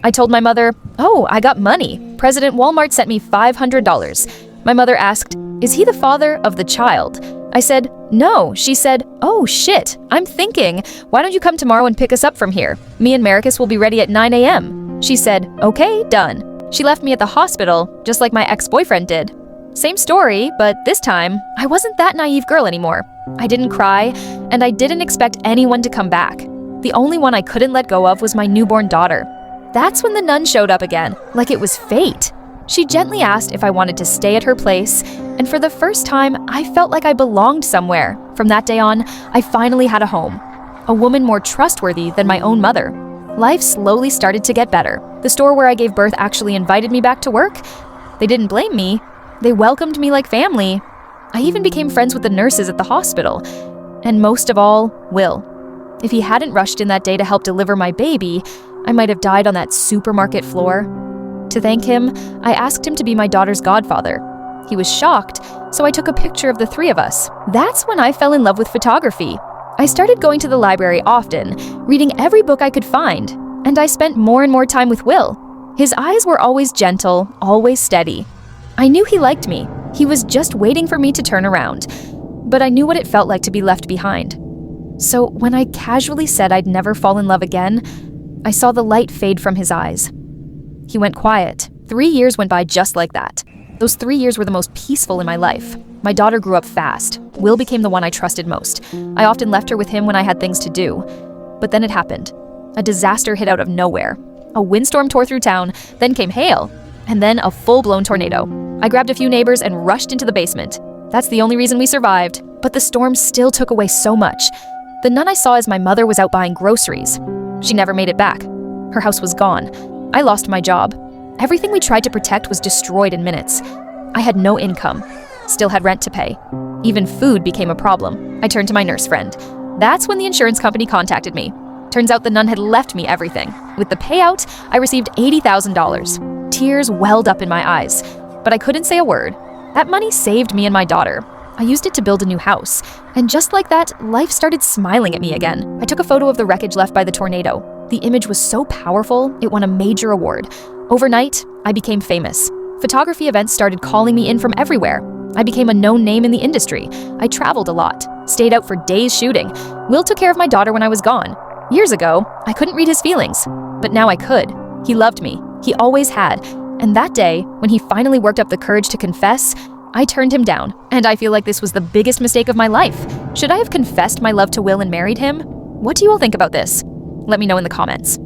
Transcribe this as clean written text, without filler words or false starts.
I told my mother, "Oh, I got money. President Walmart sent me $500. My mother asked, "Is he the father of the child?" I said, "No." She said, "Oh shit, I'm thinking, why don't you come tomorrow and pick us up from here? Me and Maricus will be ready at 9 a.m. She said, "Okay, done." She left me at the hospital, just like my ex-boyfriend did. Same story, but this time, I wasn't that naive girl anymore. I didn't cry, and I didn't expect anyone to come back. The only one I couldn't let go of was my newborn daughter. That's when the nun showed up again, like it was fate. She gently asked if I wanted to stay at her place, and for the first time, I felt like I belonged somewhere. From that day on, I finally had a home. A woman more trustworthy than my own mother. Life slowly started to get better. The store where I gave birth actually invited me back to work. They didn't blame me. They welcomed me like family. I even became friends with the nurses at the hospital. And most of all, Will. If he hadn't rushed in that day to help deliver my baby, I might have died on that supermarket floor. To thank him, I asked him to be my daughter's godfather. He was shocked, so I took a picture of the three of us. That's when I fell in love with photography. I started going to the library often, reading every book I could find, and I spent more and more time with Will. His eyes were always gentle, always steady. I knew he liked me. He was just waiting for me to turn around. But I knew what it felt like to be left behind. So when I casually said I'd never fall in love again, I saw the light fade from his eyes. He went quiet. 3 years went by just like that. Those 3 years were the most peaceful in my life. My daughter grew up fast. Will became the one I trusted most. I often left her with him when I had things to do. But then it happened. A disaster hit out of nowhere. A windstorm tore through town, then came hail, and then a full-blown tornado. I grabbed a few neighbors and rushed into the basement. That's the only reason we survived. But the storm still took away so much. The nun I saw as my mother was out buying groceries. She never made it back. Her house was gone. I lost my job. Everything we tried to protect was destroyed in minutes. I had no income. Still had rent to pay. Even food became a problem. I turned to my nurse friend. That's when the insurance company contacted me. Turns out the nun had left me everything. With the payout, I received $80,000. Tears welled up in my eyes, but I couldn't say a word. That money saved me and my daughter. I used it to build a new house, and just like that, life started smiling at me again. I took a photo of the wreckage left by the tornado. The image was so powerful, it won a major award. Overnight, I became famous. Photography events started calling me in from everywhere. I became a known name in the industry. I traveled a lot, stayed out for days shooting. Will took care of my daughter when I was gone. Years ago, I couldn't read his feelings, but now I could. He loved me. He always had. And that day, when he finally worked up the courage to confess, I turned him down, and I feel like this was the biggest mistake of my life. Should I have confessed my love to Will and married him? What do you all think about this? Let me know in the comments.